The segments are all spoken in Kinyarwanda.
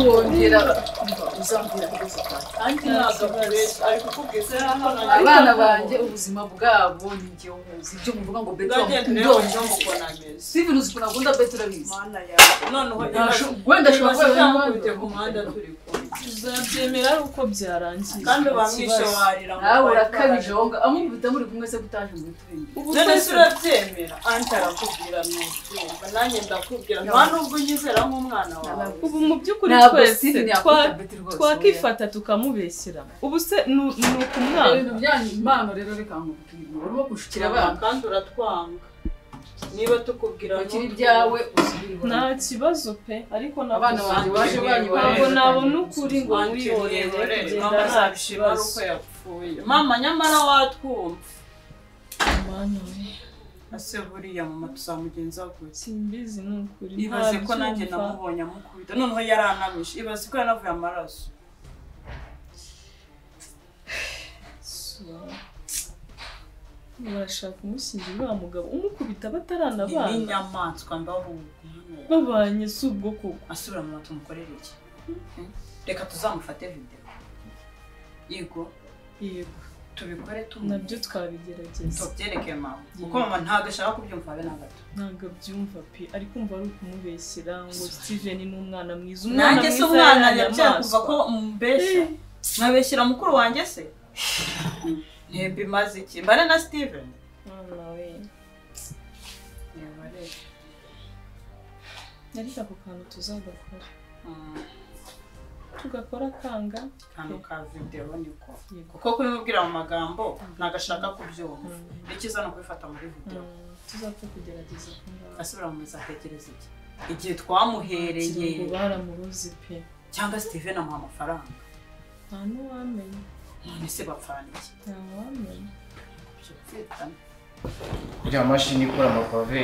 ntiwongera uzambwira kugeza kandi ntabwo ari kukubwira abana banjye ubuzima bwabo ni njye ubuzi ibyo muvuga ngo Betty Steven uzi ukuntu akunda Betty urabizi wenda ashobora kuba ku muhanda turi kumwe uzabyemera ari uko byarangiye kandi bamwishe warira nawe urakabije wonga amukubita muri kumwe se gutaje muri tubindi none se urabyemera anti arakubwira nubyumva nanjye ndakubwira nta nubwo unyizera nk'umwana wawe ubu mu by'ukuri twese twakifata tukamubeshyira ubu se nuko umwana ibintu byanyu impano rero reka nkubwire urimo gushikira abana kandi uratwanga niba tukubwira kiri byawe usubire nta kibazo pe ariko abana banjye baje ntabwo nabona ukuri ngo mwiyorere kugenda ntabishima ari uko yapfuye mama nyamara watwumva mwana we ase buriya mama tuzamugenza gute simbizi n'ukuri ibaze ko nanjye namubonye amukubita noneho yaranamishe ibaze ko yanavuye amaraso urashaka umushyingira uriya mugabo umukubita bataranabana ni inyamaswa babanye si ubwo koko asubira mu mata umukorere iki reka tuzamufate video yego tubikore nabyo twabigerageza tubyereke mama kuko mama ntabwo ashaka kubyumva habe na gato ntabwo abyumva pe ari kumva ari ukumubeshyira ngo Steven ni umwana mwiza nanjye se umwana yabyara kuva ko umbeshya nkabeshyira mukuru wanjye se Ntebe maze iki mbare na Steven mwana we yabare narika ku kantu tuzagakora tugakora kanga kantu ka video niko kuko kubimubwira mu magambo nagashaka kubyumva ikiza no kubifata muri video tuzapfa kugerageza kumva asubira mu zatekereza iki igihe twamuhereye ngo baramuruzi pe cyangwa Steven amuha amafaranga nta n'uwamenya none se bapfana iki nta n'uwamenya iriya mashini ikora amapave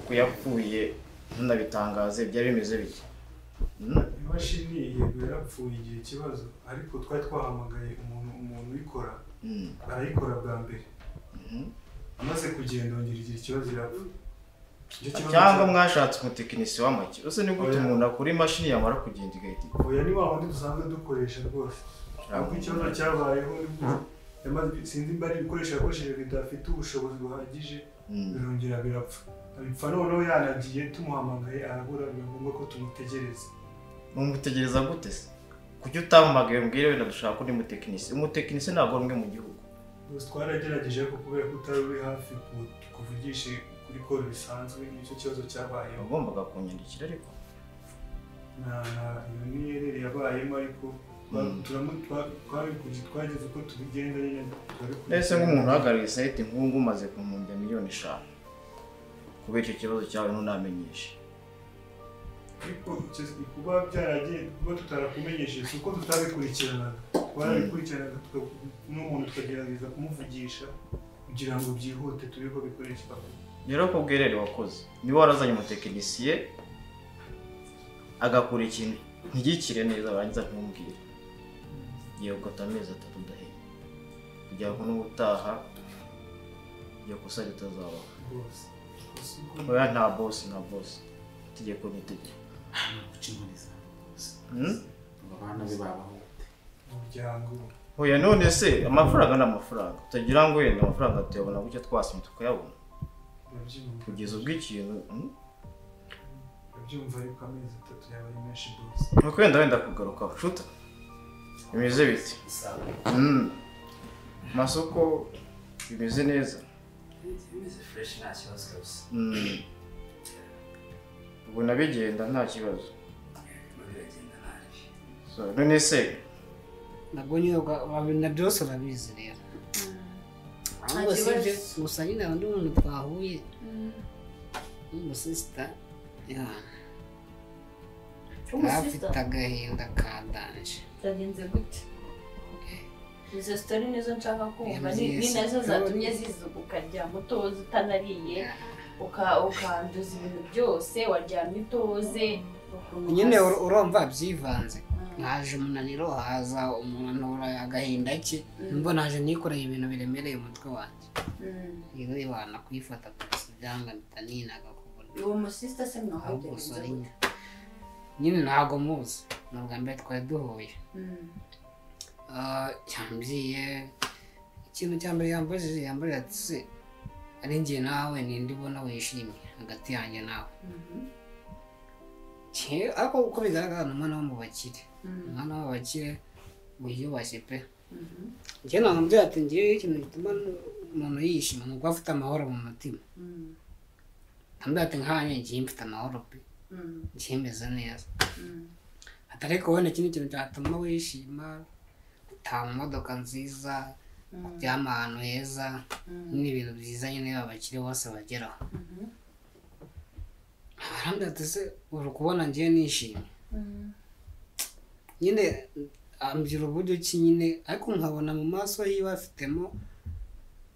kuyapfuye ntunabitangaze byari bimeze bike imashini yego yarapfuye igihe kibazo ariko twari twahamagaye umuntu uyikora arayikora bwa mbere amaze kugenda ongera igihe ikibazo yapfa cyangwa mwashatse umutekinisi w'amaki use ni gute umuntu akora imashini yamara kugenda igahita oya ni wa wundi dusanzwe dukoresha rwose ariko ikibazo cyabayeho sinzi mba ari ibikoresho yakoresheje bidafite ubushobozi buhagije birongera birapfa bipfa noneho yanagiye tumuhamagaye arabura biba ngombwa ko tumutegereza mumutegereza gute se kuki utahamagaye mbwire wenda dushaka undi mutekinisi umutekinisi ntabwo rumwe mu gihugu twaragerageje ko kubera ko utari uri hafi kuvugisha kuri call bisanzwe nicyo kibazo cyabayeho ugombaga kunyandikira ariko iyo ni erere yabayemo ariko twageze uko tubigenza nyine ese nk'umuntu uhagarariye site nk'ubu umaze kumumbya miliyoni 5 kubera icyo kibazo cyawe ntunamenyeshe ariko kuba byaragiye kuba tutarakumenyesheje uko tutabikurikiranaga twarabikurikiranaga n'umuntu tukagerageza kumuvugisha kugira ngo byihute tubiko bikoreshwa rero ko bwerere wakoze niba warazanye umutekinisiye agakora ikintu ntigikire neza barangiza ntumbwire yego tameza atatudahe kugira ngo n'ubutaha iyo kosa ritazabaho oya nta boss tegeko n'itegeko gucimuriza abana be babaho umuryango oya none se amafaranga n'amafaranga utagira ngo yenda amafaranga tuyabona gutya twasimye tukayabona kugeza ubwo ikintu byumva ariko amezi 3 yabaye menshi boss nuko wenda kugaruka shuta bimeze biti masoko bimeze neza bimeze fresh nta kibazo kabisa ubu nabigenda nta kibazo biragenda nabi so none se nabwo nyine na byose urabizi rero ahubwo sije gusa nyine abandi umuntu twahuye n'umusista afite agahinda kadanje byagenze gute izo story nizo nshaka kumva ni nazo zatumye zizuka ukarya mutoze utanariye ukanduza ibintu byose waryamye utoze nyine urumva byivanze naje umunaniro haza umuntu agahinda ke mbona naje nikoreye ibintu biremereye umutwe wanjye rero ibana kwifata byanga bitaninaga kubona uwo musista se mwahogereza nyine ntabwo muzi ni ubwa mbere twari duhuye yambwiye ikintu cya mbere yambajije ati se ari njye nawe ninde ubona wishimye hagati yanjye nawe ariko uko bigaragara ni umwana wo mu bakire umwana w'abakire wiyubashye pe njye namubwira ati ngewe ikintu gituma umuntu yishima ni uko afite amahoro mu mutima ndamubwira ati nkanya ngiye mfite amahoro pe ngiye meze neza atari kubona ikindi kintu cyatuma wishima gutaha mu modoka nziza kuryama ahantu heza n'ibintu byiza nyine abakire bose bageraho arambwira ati se uri kubona ngiye nishimye nyine ambwira uburyo ki nyine ariko nkabona mu maso yiwe afitemo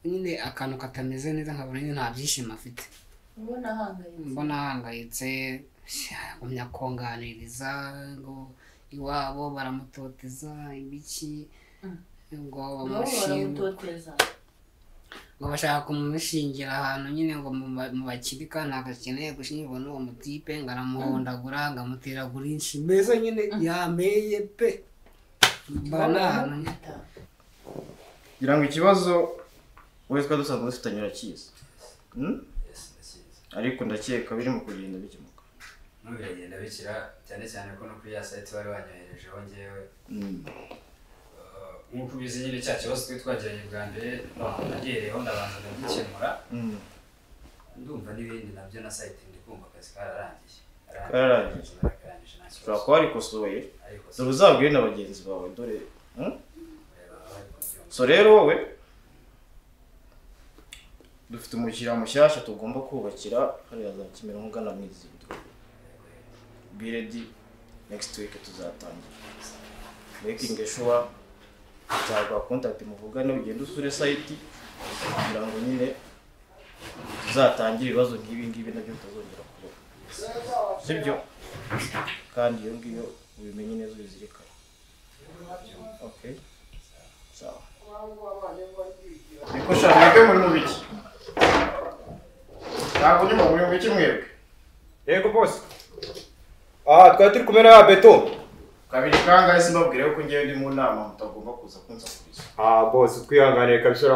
nyine akantu katameze neza nkabona nyine nta byishimo afite mbona ahangayitse agumya konganiriza ngo iwabo baramutoteza ibiki ngo bamushinga ngo bashaka kumushingira ahantu nyine ngo mu bakirika ntabwo akeneye gushyingirwa n'uwo mutipe ngo aramuhondagura ngo amuteragura inshi mbese nyine yameye pe mbana ahantu ngira ngo ikibazo wowe twari dusanzwe dufitanye urakizi ariko ndakeka birimo kugenda bikemuka biragenda bikira cyane cyane ko no kuri ya site bari banyoherejeho ngewe nk'uko ubizi nyine cya kibazo twari twagiranye bwa mbere nagiyereyeho ndabanza ndagikemura ndumva n'ibindi nabyo na site ndi kumva akazi kararangiye ushobora kuba warikosoye dore uzabwire na bagenzi bawe dore so rero wowe dufite umukiriya mushyashya tugomba kubakira hariya za Kimironko ugana mu Izindiro be ready next week tuzatangira making sure cyangwa contact muvugane ugenda usure site kugira ngo nyine tuzatangira ibibazo nk'ibi nabyo tutazongera kubona sibyo kandi iyo ngiyo ubimenye neza ubizirikane okay sawa niko shaka muri mubiki ntabwo nyuma muri mubiki mwebwe yego boss twari turi kumena ya beto kabiri kangahe simbabwire ko ngiye ndi mu nama mutagomba kuza kunsakuriza boss twihanganiye kabisa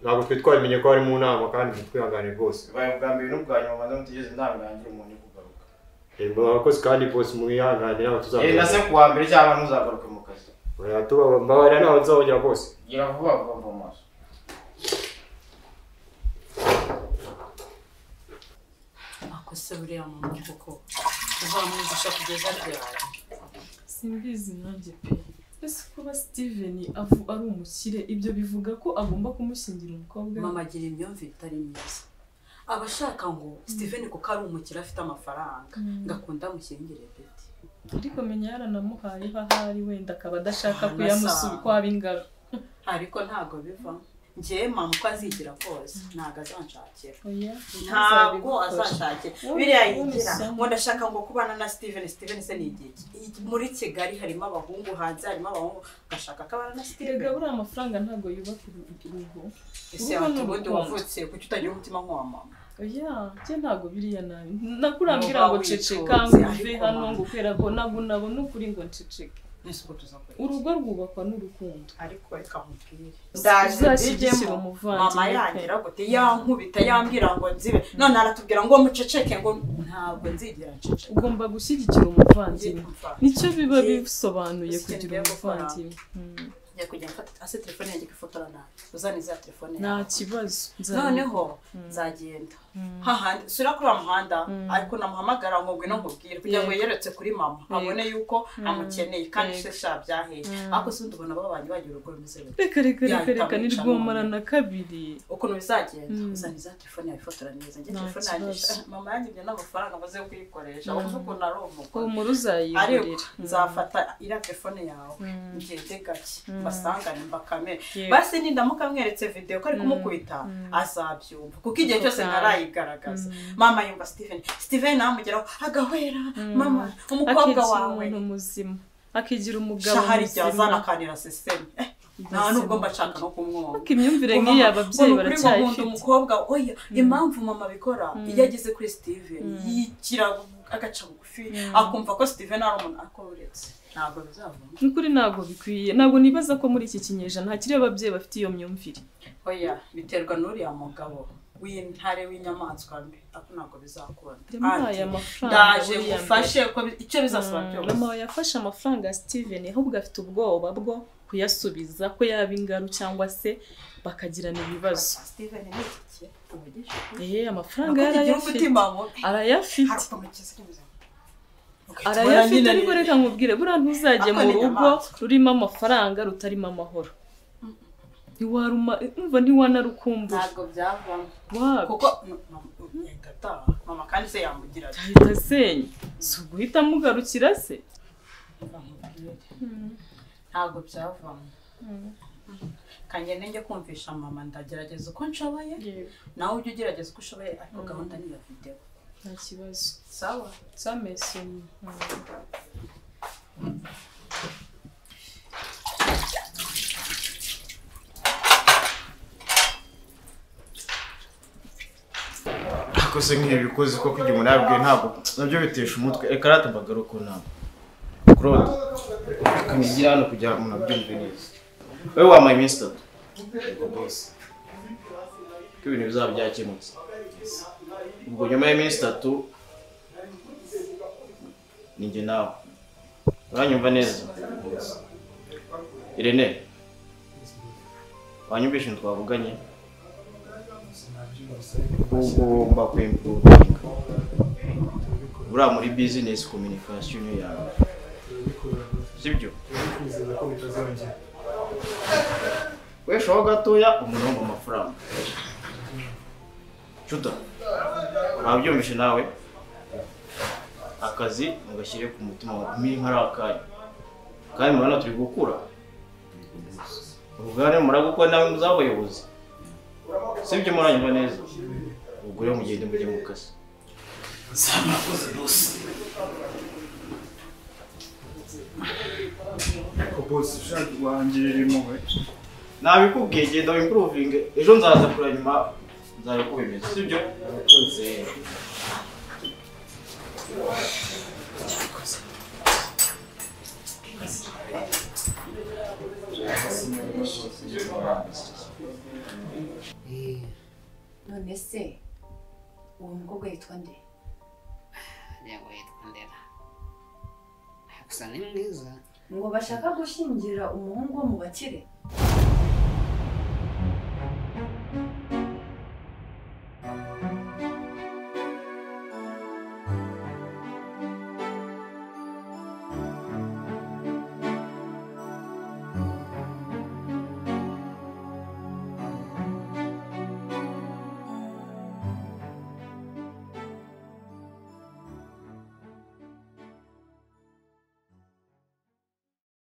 ntabwo twe twabimenye ko ari mu nama kandi twihanganiye rwose baye bwa mbere n'ubwa nyuma maze mutigeze ndangangira umuntu kugaruka abakozi kandi boss mwihanganiye nabo tuzagaruka nase kuwa mbere cyangwa ntuzagaruke mu kazi mbabarira nawe nzongera boss gira vuba vuba maso akose buriya muntu koko uzamwigisha kugeza ryari simbizi nanjye pe ese kuba Steven ari umukire ibyo bivuga ko agomba kumushingira umukobwa mama agira imyumvire itari myiza abashaka ngo Steven kuko ari umukire afite amafaranga ngakunda mushyingire Betty ariko menya yaranamuhaye ahari wenda akaba adashaka kuyamusubi kwa bingaro ariko ntago biva njye mama ko azigira kose ntago azanshakira oya ntago azanshakira biriya yigira ngo ndashaka ngo kubana na Steven se ni igiki muri Kigali harimo abahungu hanze harimo abahungu gashaka kabana na Steven gabura amafaranga ntago yubaka urugo ese ubundi wavutse kuki utagira umutima nk'uwa mama oya je ntago biriya nabi nakurambira ngo ceceka nguve hano ngo kwera ko nabo n'ukuri ngo nceceke nisuko tuzakora urugo rwubakwa n'urukundo ariko reka mupire ndazashyigikira umuvandimwe mama yangira gute yankubita yambwira ngo nzibe none aratubwira ngo muceceke ngo ntabwo nzigera nceceke ugomba gushyigikira umuvandimwe nicyo biba bisobanuye kugira umuvandimwe njya kujya mfata ase telefone yanjye ifotora nawe uzaniza telefone nta kibazo noneho nzagenda hahandi sura kuri umuhanda ariko namuhamagara ngo ngwino nkubwire kugira ngo yeretse kuri mama abone yuko amukeneye kandi se shabyaheye ako sindi ubona babanye bagira urugo rumeze reka ni rwomara na kabiri ukuntu bizagenda uzaniza telefone yawe ifotora neza njye telefone yanjye mama yanjye n'amafaranga maze yo kuyikoresha uvuze ukuntu ari umugore umuruzayigurira nzafata ira telefone yawe ngende gake basangane mbakame basi nindamuka mweretse video ko ari kumukubita azabyumva kuko igihe cyose narayigaragaza mama yumva Steven namugeraho agahwera mama umukobwa wawe muzima akigira umugabo shahari cyazana kanira system nta nubwo mbashaka no kumwumva imyumvire nk'iya ababyeyi baracyayifite umukobwa oya impamvu mama bikora iyo ageze kuri Steven yikira agaca bugufi akumva ko Steven ari umuntu akoretse ntabwo bizavamo n'ukuri ntabwo bikwiye ntabwo nibaza ko muri iki kinyejana ntakiri ababyeyi bafite iyo myumvire oya biterwa n'uriya mugabo w'intare w'inyamaswa mbi ako ntabwo bizakunda yamuhaye amafaranga ndaje gufashe ko icyo bizasaba byose mama yafashe amafaranga ya Steven ahubwo afite ubwoba bwo kuyasubiza ko yaba ingaru cyangwa se bakagirana ibibazo Steven ni iki amafaranga arayafite ariko reka nkubwire buriya ntuzajye mu rugo rurimo amafaranga rutarimo amahoro ntiwanarukumbura ntabwo byavamo kuko mama kandi se yamugira ahita asenya si uguhita mugarukira se ntabwo byavamo kanjye njye kumvisha mama ndagerageza uko nshoboye nawe ujye ugerageza uko ushoboye ariko gahunda ni ya video nta kibazo sawa samese akose nk'ibikoze ko kujya umuntu yabwiye ntabwo nabyo bitesha umutwe reka ratambagara ko ntabwo Claude kanigira hano kugira umuntu abyumve neza wewe wamaye iminsi 3 yego boss ko ibintu bizaba byakemutse ubwo nyuma y'iminsi 3 ninjye nawe uranyumva neza Irene wanyumvishe twavuganye ugomba kwimprove ura muri business communication yawe sibyo wesho gatoya umuntu wo amafaranga chuta wabyumvishe nawe akazi mugashyire ku mutima wa miri nkarakanye kandi murana turi gukura ubugane muragukora nawe muzabayobozi sibyo muranyumva neza ubwo rero mugende mujye mu kazi sama koze bose ko boss ushaka wangirira impuhwe nabikubwiye genda improving ejo nzaza kura nyuma nzaje kubimeza sibyo koze none se uwo mukobwa yitwa nde? Yego yitwa Ndera. Gusa ni mwiza. Ngo bashaka gushyingira umuhungu wo mu bakire?